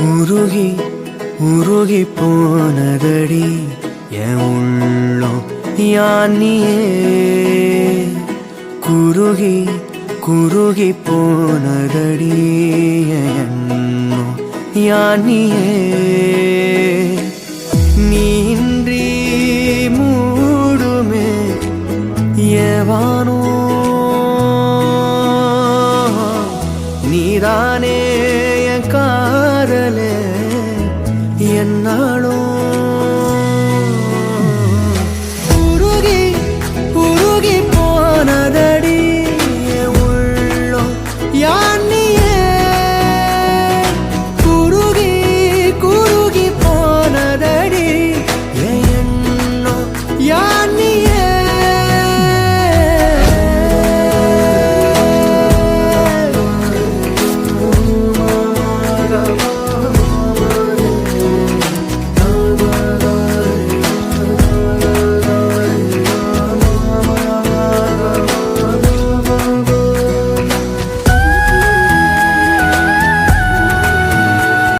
உருகி உருகி போனதடி என் உள்ளம் யானியே குருகி குருகி போனதடி என் எண்ணம் யானியே நீன்றி மூடுமே ஏவானோ நீதானே என் காதலே என்னாலும்